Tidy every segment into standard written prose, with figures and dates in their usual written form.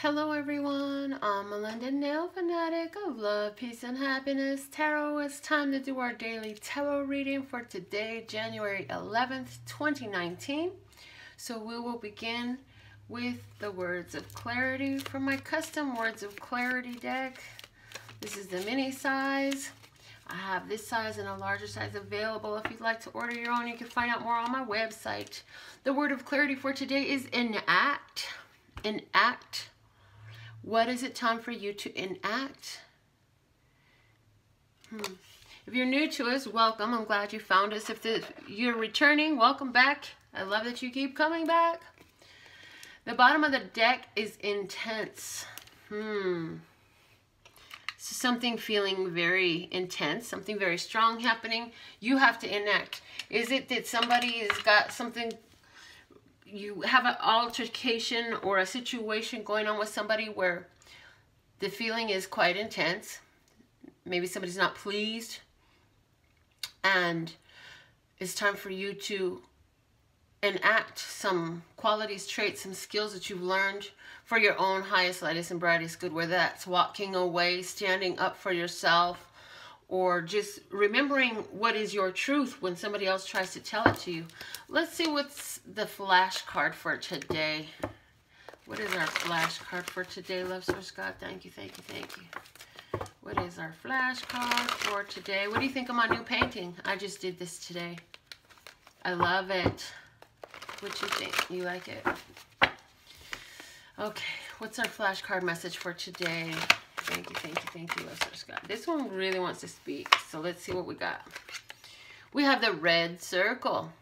Hello everyone, I'm Melinda NailFanatic of Love, Peace, and Happiness Tarot. It's time to do our daily tarot reading for today, January 11th, 2019. So we will begin with the Words of Clarity from my custom Words of Clarity deck. This is the mini size. I have this size and a larger size available. If you'd like to order your own, you can find out more on my website. The word of clarity for today is enact. Enact. What is it time for you to enact? If you're new to us, welcome. I'm glad you found us. If you're returning, welcome back. I love that you keep coming back. The bottom of the deck is intense. Something feeling very intense, something very strong happening. You have to enact. Is it that somebody has got something, you have an altercation or a situation going on with somebody where the feeling is quite intense? Maybe somebody's not pleased, and it's time for you to enact some qualities, traits, some skills that you've learned for your own highest, lightest, and brightest good, whether that's walking away, standing up for yourself, or just remembering what is your truth when somebody else tries to tell it to you. Let's see what's the flash card for today. What is our flash card for today, love source God? Thank you, thank you, thank you. What is our flash card for today? What do you think of my new painting? I just did this today. I love it. What you think? You like it? Okay, what's our flashcard message for today? Thank you, thank you, thank you, love source God. This one really wants to speak, so let's see what we got. We have the red circle.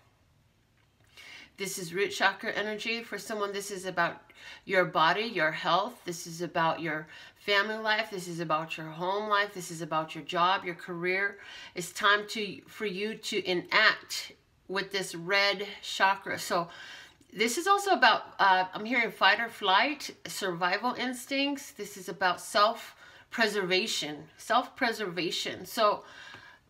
This is root chakra energy. For someone, this is about your body, your health. This is about your family life. This is about your home life. This is about your job, your career. It's time for you to enact with this red chakra. So this is also about, I'm hearing fight or flight, survival instincts. This is about self-preservation. So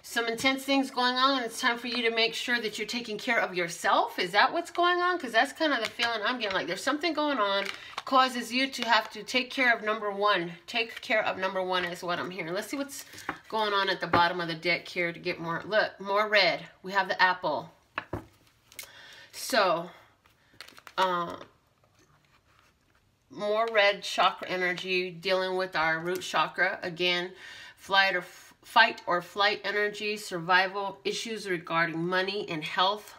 some intense things going on, and it's time for you to make sure that you're taking care of yourself. Is that what's going on? Because that's kind of the feeling I'm getting. Like there's something going on, causes you to have to take care of number one. Take care of number one is what I'm hearing. Let's see what's going on at the bottom of the deck here to get more. Look, more red. We have the apple. So, more red chakra energy dealing with our root chakra. Again, fight or flight energy, survival issues regarding money and health.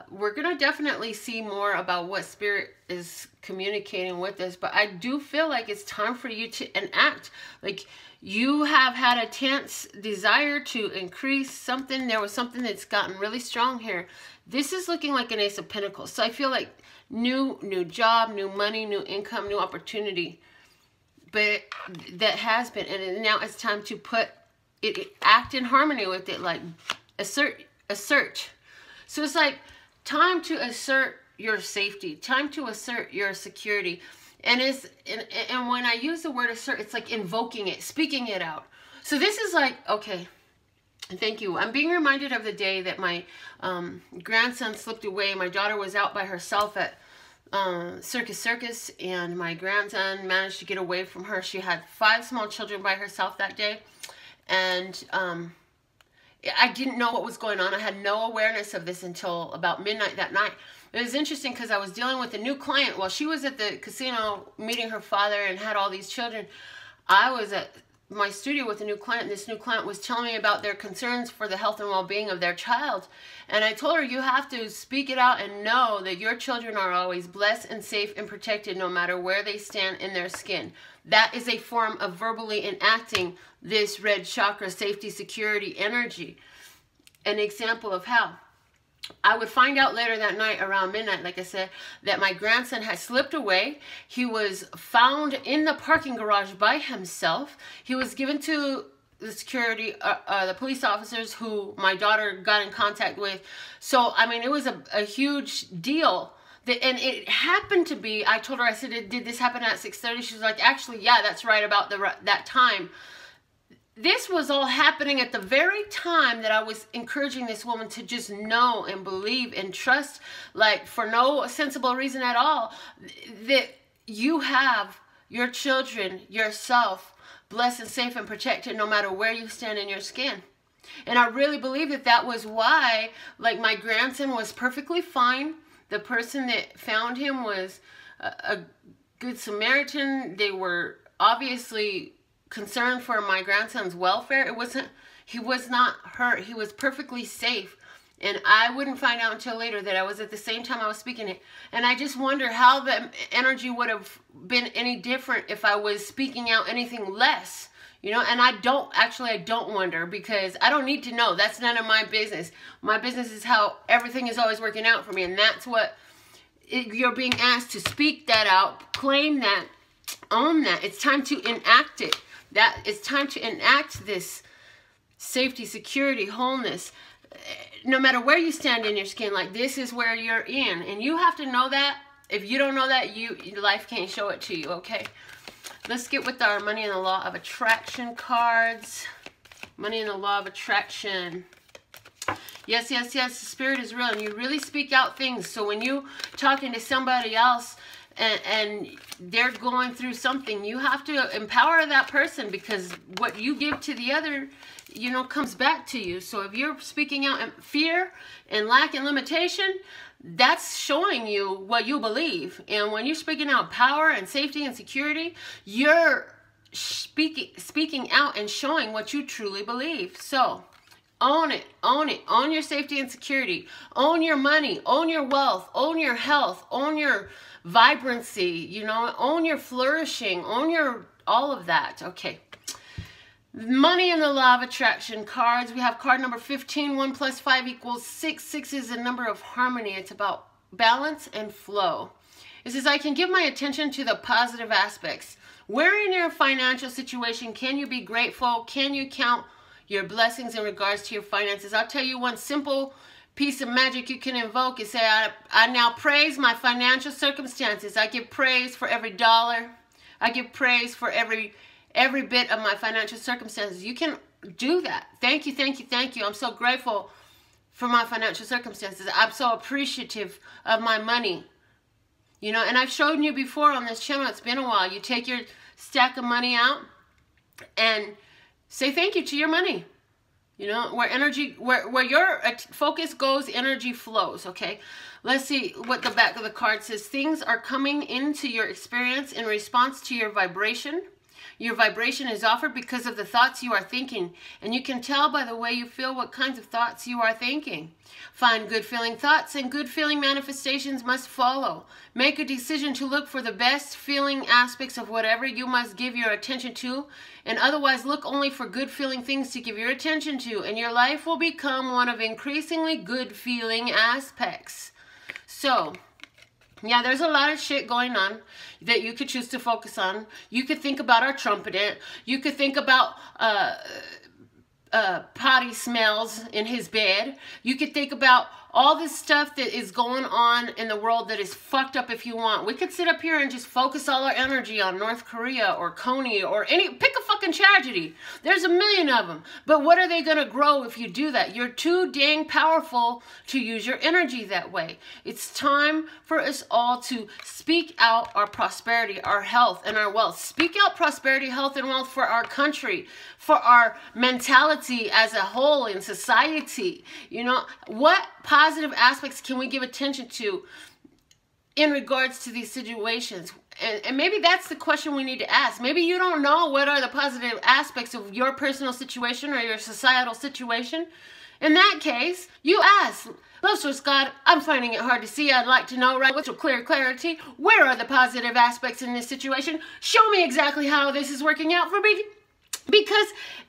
We're going to definitely see more about what Spirit is communicating with us, but I do feel like it's time for you to enact. Like you have had a tense desire to increase something. There was something that's gotten really strong here. This is looking like an Ace of Pentacles. So I feel like new job, new money, new income, new opportunity. But that has been, and now it's time to put it, act in harmony with it, like assert. So it's like time to assert your safety, time to assert your security. And when I use the word assert, it's like invoking it, speaking it out. So this is like, okay, thank you. I'm being reminded of the day that my grandson slipped away. My daughter was out by herself at Circus, and my grandson managed to get away from her. She had 5 small children by herself that day, and I didn't know what was going on. I had no awareness of this until about midnight that night. It was interesting because I was dealing with a new client. While she was at the casino meeting her father and had all these children, I was at my studio with a new client, and this new client was telling me about their concerns for the health and well-being of their child. And I told her, you have to speak it out and know that your children are always blessed and safe and protected no matter where they stand in their skin. That is a form of verbally enacting this red chakra safety security energy. An example of how. I would find out later that night around midnight, like I said, that my grandson had slipped away. He was found in the parking garage by himself. He was given to the security, the police officers who my daughter got in contact with. So, I mean, it was a huge deal. And it happened to be, I told her, I said, did this happen at 6:30? She was like, actually, yeah, that's right about that time. This was all happening at the very time that I was encouraging this woman to just know and believe and trust, like for no sensible reason at all, that you have your children, yourself, blessed and safe and protected no matter where you stand in your skin. And I really believe that that was why, like, my grandson was perfectly fine. The person that found him was a good Samaritan. They were obviously concerned for my grandson's welfare. He was not hurt. He was perfectly safe. And I wouldn't find out until later that I was at the same time I was speaking it. And I just wonder how the energy would have been any different if I was speaking out anything less. You know, and I don't wonder, because I don't need to know. That's none of my business. My business is how everything is always working out for me. And that's what you're being asked to speak that out, claim that, own that. It's time to enact it. It's time to enact this safety, security, wholeness. No matter where you stand in your skin, like, this is where you're in. And you have to know that. If you don't know that, life can't show it to you, okay? Let's get with our money and the law of attraction cards. Money and the law of attraction. Yes, yes, yes, the spirit is real, and you really speak out things. So when you talking to somebody else and they're going through something, you have to empower that person, because what you give to the other, you know, comes back to you. So if you're speaking out in fear and lack and limitation, that's showing you what you believe. And when you're speaking out power and safety and security, you're speaking out and showing what you truly believe. So own it, own it, own your safety and security, own your money, own your wealth, own your health, own your vibrancy, you know, own your flourishing, own your all of that. Okay. Money and the law of attraction cards. We have card number 15. 1 plus 5 equals 6. 6 is a number of harmony. It's about balance and flow. It says, I can give my attention to the positive aspects. Where in your financial situation can you be grateful? Can you count your blessings in regards to your finances? I'll tell you one simple piece of magic you can invoke is say, I now praise my financial circumstances. I give praise for every dollar. I give praise for every bit of my financial circumstances. You can do that. Thank you, thank you, thank you. I'm so grateful for my financial circumstances. I'm so appreciative of my money. You know, and I've shown you before on this channel, it's been a while. You take your stack of money out and say thank you to your money. You know, where your focus goes, energy flows, okay? Let's see what the back of the card says. Things are coming into your experience in response to your vibration. Your vibration is offered because of the thoughts you are thinking, and you can tell by the way you feel what kinds of thoughts you are thinking. Find good feeling thoughts, and good feeling manifestations must follow. Make a decision to look for the best feeling aspects of whatever you must give your attention to, and otherwise look only for good feeling things to give your attention to, and your life will become one of increasingly good feeling aspects. So, yeah, there's a lot of shit going on that you could choose to focus on. You could think about our trumpeter. You could think about potty smells in his bed. You could think about all this stuff that is going on in the world that is fucked up if you want. We could sit up here and just focus all our energy on North Korea or Coney or pick a fucking tragedy. There's a million of them. But what are they going to grow if you do that? You're too dang powerful to use your energy that way. It's time for us all to speak out our prosperity, our health, and our wealth. Speak out prosperity, health, and wealth for our country, for our mentality as a whole in society. You know, what positive aspects can we give attention to in regards to these situations? And maybe that's the question we need to ask. Maybe you don't know what are the positive aspects of your personal situation or your societal situation. In that case, you ask, Love Source God, I'm finding it hard to see. I'd like to know, right, with clear clarity, where are the positive aspects in this situation? Show me exactly how this is working out for me. Because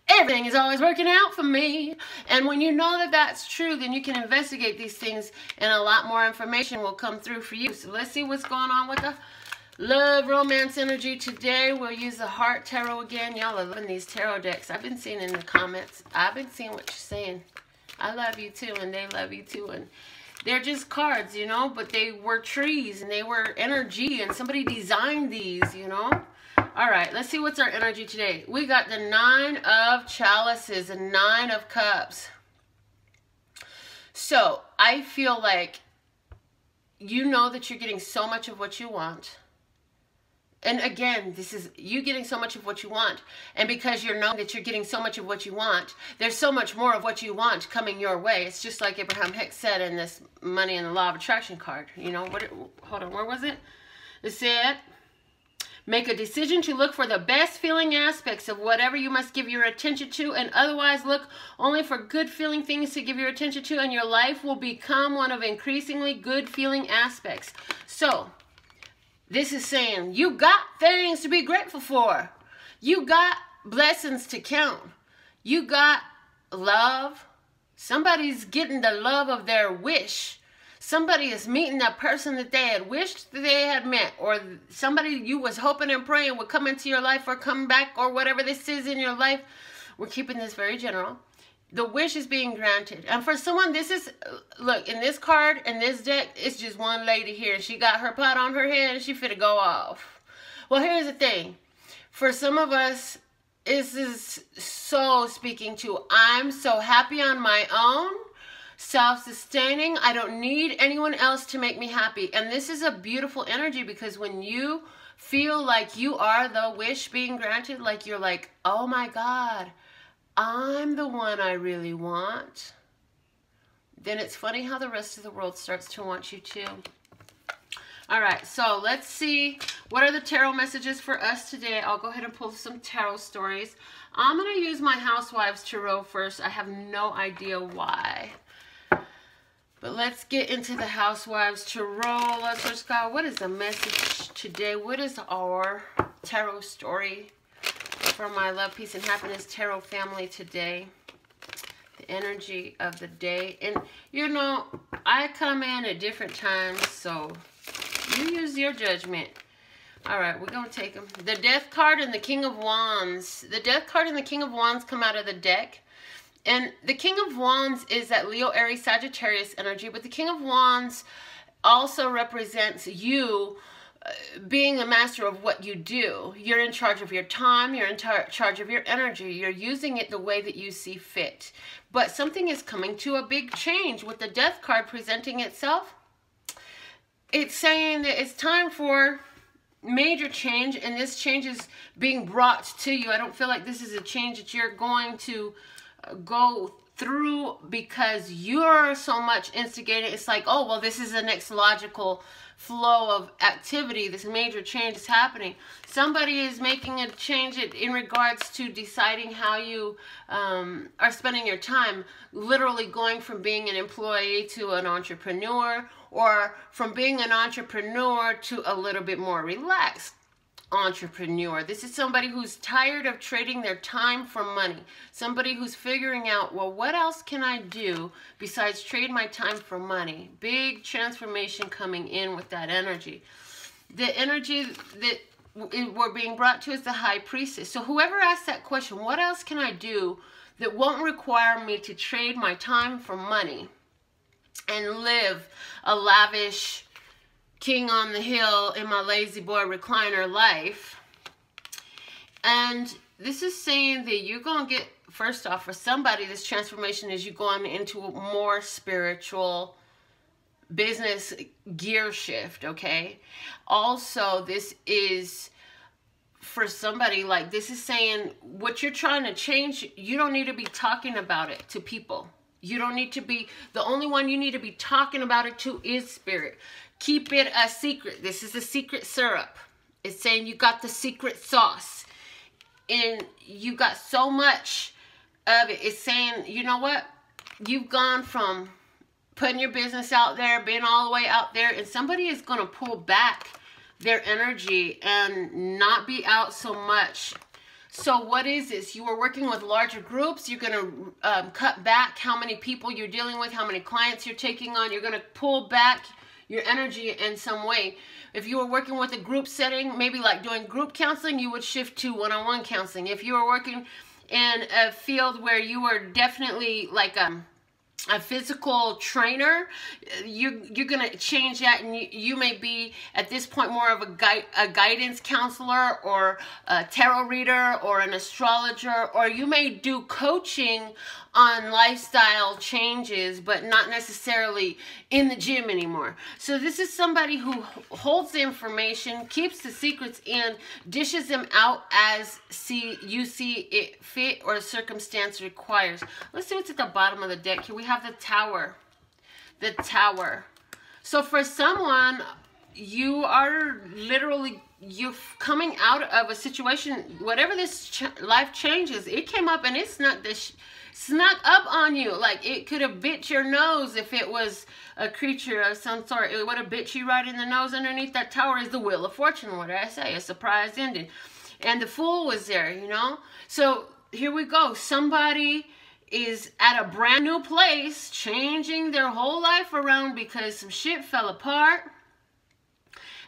everything is always working out for me. And when you know that that's true, then you can investigate these things and a lot more information will come through for you. So let's see what's going on with the love romance energy today. We'll use the Heart Tarot again. Y'all are loving these tarot decks. I've been seeing in the comments. I've been seeing what you're saying. I love you too, and they love you too. And they're just cards, you know, but they were trees and they were energy, and somebody designed these, you know. All right, let's see what's our energy today. We got the 9 of Chalices and 9 of Cups. So I feel like you know that you're getting so much of what you want. And again, this is you getting so much of what you want. And because you're knowing that you're getting so much of what you want, there's so much more of what you want coming your way. It's just like Abraham Hicks said in this Money and the Law of Attraction card. You know, hold on, where was it? It said, make a decision to look for the best feeling aspects of whatever you must give your attention to, and otherwise look only for good feeling things to give your attention to, and your life will become one of increasingly good feeling aspects. So, this is saying you got things to be grateful for. You got blessings to count. You got love. Somebody's getting the love of their wish. Somebody is meeting that person that they had wished that they had met, or somebody you was hoping and praying would come into your life or come back, or whatever this is in your life. We're keeping this very general. The wish is being granted. And for someone, this is, look, in this card, in this deck, it's just one lady here. She got her pot on her head and she finna go off. Well, here's the thing. For some of us, this is so speaking to, I'm so happy on my own, self-sustaining. I don't need anyone else to make me happy. And this is a beautiful energy, because when you feel like you are the wish being granted, like you're like, oh my God, I'm the one I really want, then it's funny how the rest of the world starts to want you too. All right, so let's see, what are the tarot messages for us today? I'll go ahead and pull some tarot stories. I'm going to use my Housewives Tarot first. I have no idea why. But let's get into the Housewives Tarot. Let's just go, what is the message today? What is our tarot story for my Love, Peace, and Happiness Tarot family today? The energy of the day. And, you know, I come in at different times, so you use your judgment. All right, we're going to take them. The Death card and the King of Wands. The Death card and the King of Wands come out of the deck. And the King of Wands is that Leo, Aries, Sagittarius energy. But the King of Wands also represents you being a master of what you do. You're in charge of your time. You're in charge of your energy. You're using it the way that you see fit. But something is coming to a big change with the Death card presenting itself. It's saying that it's time for major change, and this change is being brought to you. I don't feel like this is a change that you're going to go through because you're so much instigated. It's like, oh, well, this is the next logical flow of activity. This major change is happening. Somebody is making a change in regards to deciding how you are spending your time, literally going from being an employee to an entrepreneur, or from being an entrepreneur to a little bit more relaxed entrepreneur. This is somebody who's tired of trading their time for money. Somebody who's figuring out, well, what else can I do besides trade my time for money? Big transformation coming in with that energy. The energy that we're being brought to is the High Priestess. So whoever asked that question, what else can I do that won't require me to trade my time for money and live a lavish king on the hill in my lazy boy recliner life? And this is saying that you're going to get, first off, for somebody, this transformation is you going into a more spiritual business gear shift, okay? Also, this is for somebody, like, this is saying what you're trying to change, you don't need to be talking about it to people. You don't need to be, the only one you need to be talking about it to is spirit. Keep it a secret. This is a secret syrup. It's saying you got the secret sauce. And you got so much of it. It's saying, you know what? You've gone from putting your business out there, being all the way out there, and somebody is going to pull back their energy and not be out so much. So what is this? You are working with larger groups. You're going to cut back how many people you're dealing with, how many clients you're taking on. You're going to pull back your energy in some way. If you were working with a group setting, maybe like doing group counseling, you would shift to one-on-one counseling. If you were working in a field where you were definitely like a physical trainer, you're going to change that, and you may be at this point more of a guidance counselor or a tarot reader or an astrologer, or you may do coaching on lifestyle changes, but not necessarily in the gym anymore. So this is somebody who holds the information, keeps the secrets in, dishes them out as you see it fit or circumstance requires. Let's see what's at the bottom of the deck here. We have the Tower. The Tower. So for someone, you are literally, you're coming out of a situation, whatever this life changes, it came up and it's not this snuck up on you. Like, it could have bit your nose if it was a creature of some sort. It would have bit you right in the nose. Underneath that Tower is the Wheel of Fortune. What did I say? A surprise ending. And the Fool was there, you know. So here we go. Somebody is at a brand new place, changing their whole life around because some shit fell apart.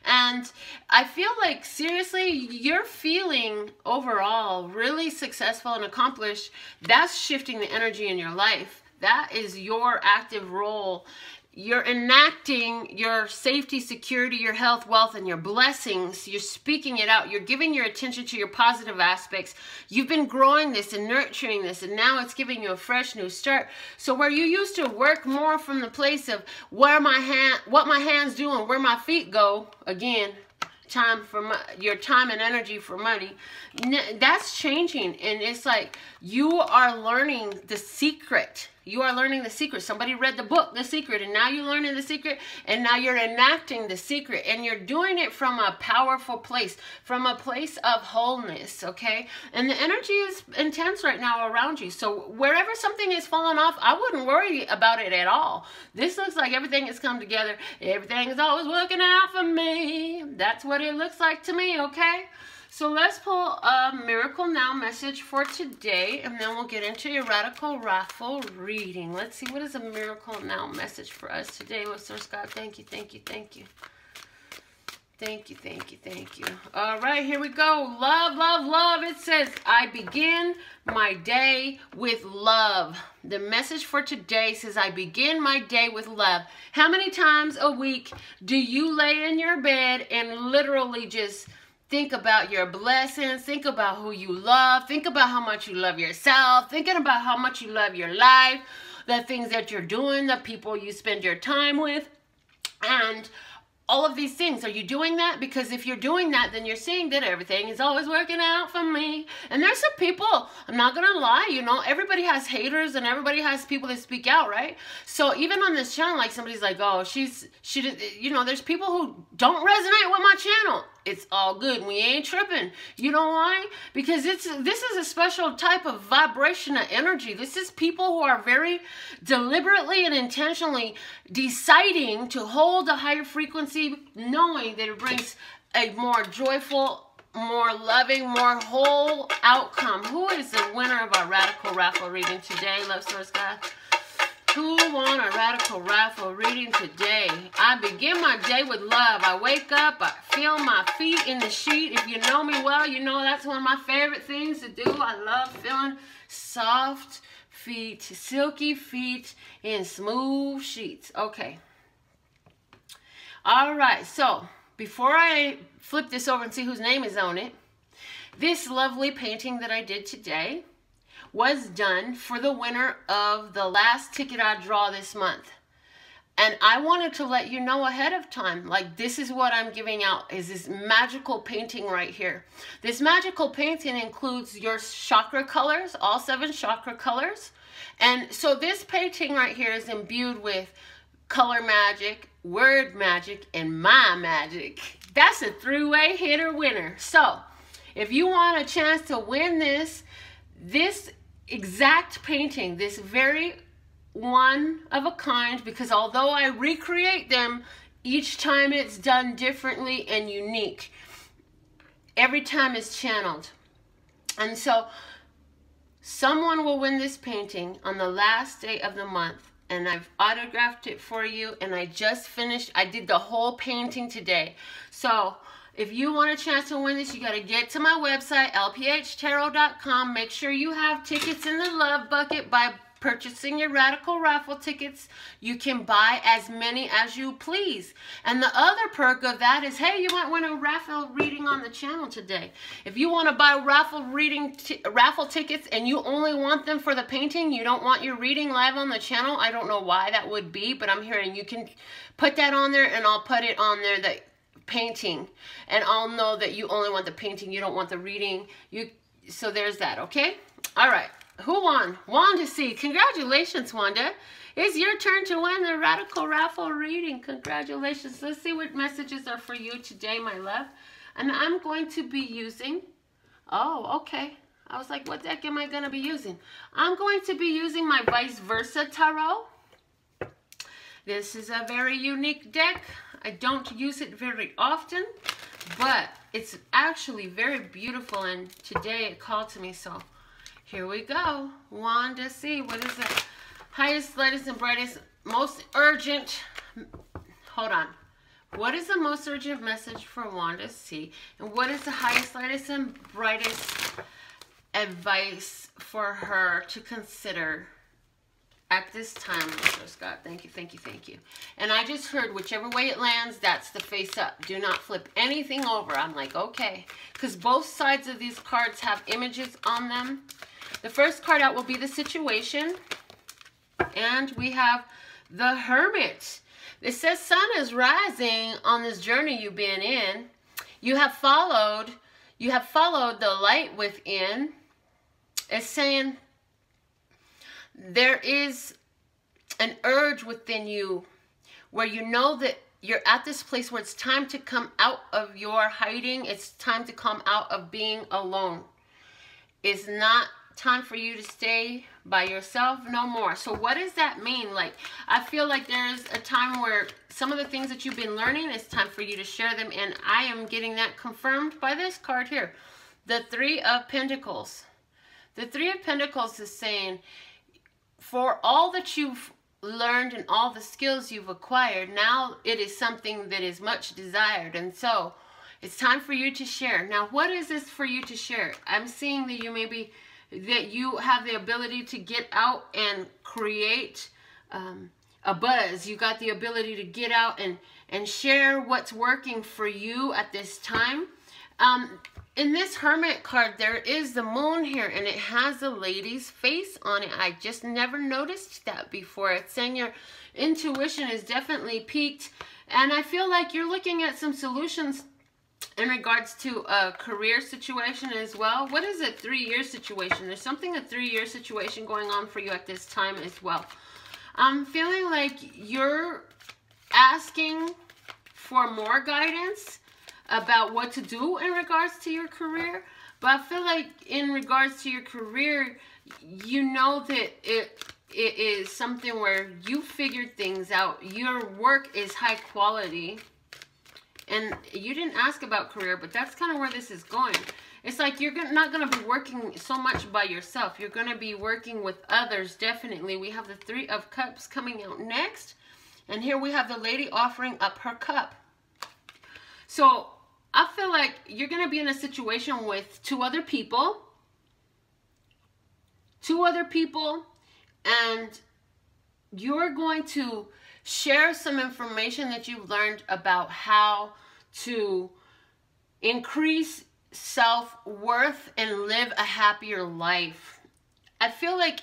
And I feel like, seriously, you're feeling overall really successful and accomplished. That's shifting the energy in your life. That is your active role. You're enacting your safety, security, your health, wealth, and your blessings. You're speaking it out. You're giving your attention to your positive aspects. You've been growing this and nurturing this, and now it's giving you a fresh new start. So where you used to work more from the place of what my hands do and where my feet go, again, your time and energy for money, that's changing. And it's like you are learning the secret. You are learning the secret. Somebody read the book, The Secret, and now you're learning the secret, and now you're enacting the secret, and you're doing it from a powerful place, from a place of wholeness, okay? And the energy is intense right now around you. So wherever something is falling off, I wouldn't worry about it at all. This looks like everything has come together. Everything is always working out for me. That's what it looks like to me, okay? So let's pull a Miracle Now message for today, and then we'll get into your Radical Raffle reading. Let's see, what is a Miracle Now message for us today? Lord Source God, thank you, thank you, thank you. Thank you, thank you, thank you. All right, here we go. Love, love, love. It says, I begin my day with love. The message for today says, I begin my day with love. How many times a week do you lay in your bed and literally just think about your blessings, think about who you love, think about how much you love yourself, thinking about how much you love your life, the things that you're doing, the people you spend your time with, and all of these things? Are you doing that? Because if you're doing that, then you're seeing that everything is always working out for me. And there's some people, I'm not going to lie, you know, everybody has haters and everybody has people that speak out, right? So even on this channel, like somebody's like, oh, she, you know, there's people who don't resonate with my channel. It's all good. We ain't tripping. You know why? Because this is a special type of vibration of energy. This is people who are very deliberately and intentionally deciding to hold a higher frequency, knowing that it brings a more joyful, more loving, more whole outcome. Who is the winner of our Radical Raffle reading today, Love Source God? Who won a Radical Raffle reading today? I begin my day with love. I wake up, I feel my feet in the sheet. If you know me well, you know that's one of my favorite things to do. I love feeling soft feet, silky feet in smooth sheets. Okay. All right, so before I flip this over and see whose name is on it, this lovely painting that I did today was done for the winner of the last ticket I draw this month. And I wanted to let you know ahead of time, like, this is what I'm giving out, is this magical painting right here. This magical painting includes your chakra colors, all 7 chakra colors. And so this painting right here is imbued with color magic, word magic, and my magic. That's a 3-way hitter winner. So if you want a chance to win this exact painting, this very one of a kind, because although I recreate them, each time it's done differently and unique. Every time it's channeled. And so someone will win this painting on the last day of the month, and I've autographed it for you, and I just finished, I did the whole painting today. So if you want a chance to win this, you got to get to my website, LPHtarot.com. Make sure you have tickets in the love bucket by purchasing your Radical Raffle tickets, you can buy as many as you please. And the other perk of that is, hey, you might want a raffle reading on the channel today. If you want to buy raffle tickets and you only want them for the painting, you don't want your reading live on the channel, I don't know why that would be, but I'm hearing you can put that on there, and I'll put it on there, that painting, and I'll know that you only want the painting, you don't want the reading. So there's that, okay? All right. Who won? Wanda C. Congratulations, Wanda. It's your turn to win the Radical Raffle reading. Congratulations. Let's see what messages are for you today, my love. And I'm going to be using... Oh, okay. I was like, what the heck am I going to be using? I'm going to be using my Vice Versa Tarot. This is a very unique deck. I don't use it very often, but it's actually very beautiful, and today it called to me, so... Here we go. Wanda C. What is it? Highest, lightest, and brightest, most urgent. Hold on. What is the most urgent message for Wanda C? And what is the highest, lightest, and brightest advice for her to consider at this time, Mr. Scott? Thank you, thank you, thank you. And I just heard whichever way it lands, that's the face up. Do not flip anything over. I'm like, okay. Because both sides of these cards have images on them. The first card out will be the situation. And we have the Hermit. It says sun is rising on this journey you've been in. You have followed the light within. It's saying there is an urge within you where you know that you're at this place where it's time to come out of your hiding. It's time to come out of being alone. It's not time for you to stay by yourself no more. So what does that mean? Like, I feel like there's a time where some of the things that you've been learning, it's time for you to share them, and I am getting that confirmed by this card here, the Three of Pentacles. The Three of Pentacles is saying, for all that you've learned and all the skills you've acquired, now it is something that is much desired, and so it's time for you to share. Now, what is this for you to share? I'm seeing that you have the ability to get out and create a buzz. You got the ability to get out and share what's working for you at this time. In this Hermit card, there is the moon here, and it has a lady's face on it. I just never noticed that before. It's saying your intuition is definitely peaked, and I feel like you're looking at some solutions in regards to a career situation as well. What is a 3-year situation? There's something a 3-year situation going on for you at this time as well. I'm feeling like you're asking for more guidance about what to do in regards to your career. But I feel like in regards to your career, you know that it is something where you figured things out. Your work is high quality. And you didn't ask about career, but that's kind of where this is going. It's like you're not going to be working so much by yourself. You're going to be working with others, definitely. We have the Three of Cups coming out next. And here we have the lady offering up her cup. So I feel like you're going to be in a situation with two other people. And you're going to share some information that you've learned about how to increase self-worth and live a happier life. I feel like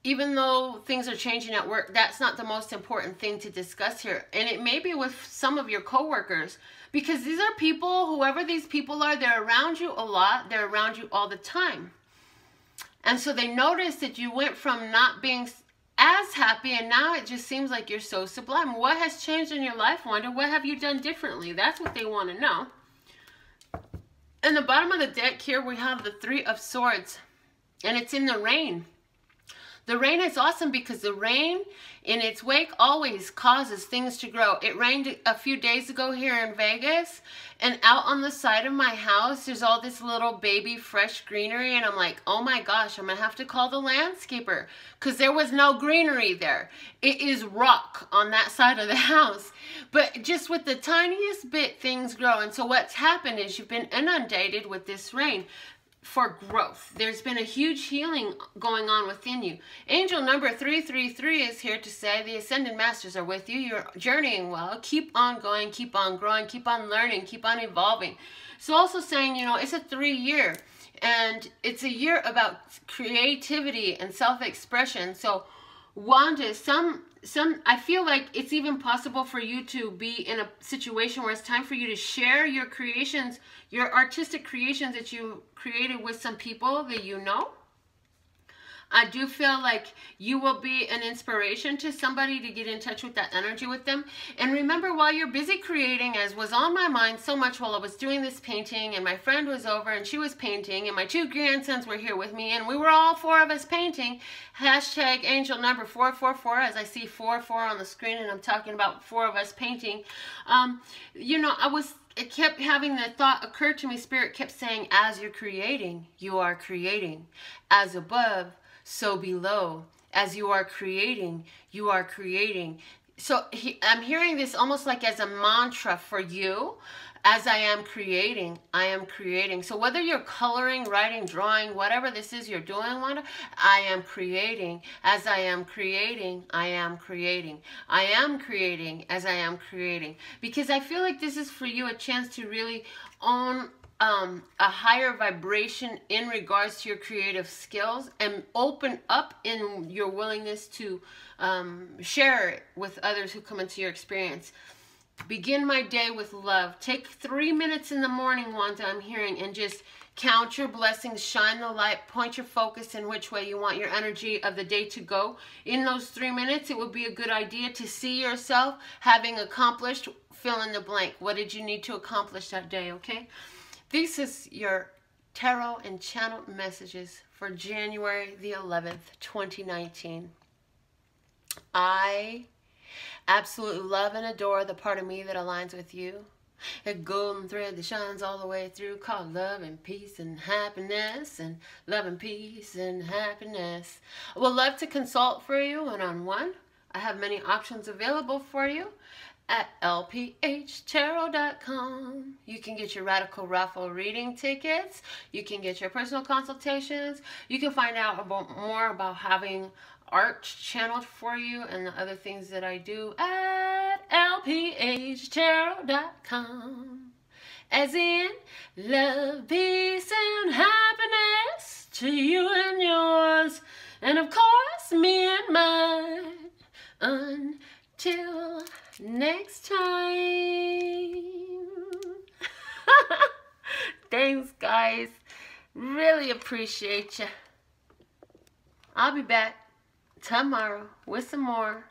even though things are changing at work, that's not the most important thing to discuss here. And it may be with some of your coworkers, because these are people, whoever these people are, they're around you a lot. They're around you all the time. And so they notice that you went from not being as happy, and now it just seems like you're so sublime. What has changed in your life, Wanda? What have you done differently? That's what they want to know. In the bottom of the deck here, we have the Three of Swords, and it's in the rain. The rain is awesome because the rain in its wake always causes things to grow. It rained a few days ago here in Vegas, and out on the side of my house, there's all this little baby fresh greenery, and I'm like, oh my gosh, I'm going to have to call the landscaper because there was no greenery there. It is rock on that side of the house. But just with the tiniest bit, things grow. And so what's happened is you've been inundated with this rain. for growth. There's been a huge healing going on within you. Angel number 333 is here to say the Ascended Masters are with you. You're journeying well. Keep on going, keep on growing, keep on learning, keep on evolving. So also saying, you know, it's a 3-year, and it's a year about creativity and self-expression. So Wanda, I feel like it's even possible for you to be in a situation where it's time for you to share your creations, your artistic creations that you created with some people that you know. I do feel like you will be an inspiration to somebody to get in touch with that energy with them. And remember, while you're busy creating, as was on my mind so much while I was doing this painting, and my friend was over and she was painting, and my 2 grandsons were here with me, and we were all 4 of us painting. Hashtag angel number 444, as I see 44 on the screen, and I'm talking about 4 of us painting. You know, it kept having the thought occur to me. Spirit kept saying, as you're creating, you are creating. As above, so below. As you are creating, you are creating. So I'm hearing this almost like as a mantra for you. As I am creating, I am creating. So whether you're coloring, writing, drawing, whatever this is you're doing, Wanda, I am creating. As I am creating, I am creating. I am creating as I am creating. Because I feel like this is for you a chance to really own a higher vibration in regards to your creative skills, and open up in your willingness to share it with others who come into your experience. Begin my day with love. Take 3 minutes in the morning, Wanda, I'm hearing, and just count your blessings, shine the light, point your focus in which way you want your energy of the day to go. In those 3 minutes, it would be a good idea to see yourself having accomplished, fill in the blank. What did you need to accomplish that day, okay? This is your tarot and channel messages for January the 11th, 2019. I absolutely love and adore the part of me that aligns with you. A golden thread that shines all the way through, called love and peace and happiness, and love and peace and happiness. I would love to consult for you one-on-one. I have many options available for you at LPHtarot.com. You can get your Radical Raffle reading tickets. You can get your personal consultations. You can find out more about having art channeled for you and the other things that I do at LPHtarot.com. As in, love, peace, and happiness to you and yours, and of course, me and mine. Until next time. Thanks, guys. Really appreciate you. I'll be back tomorrow with some more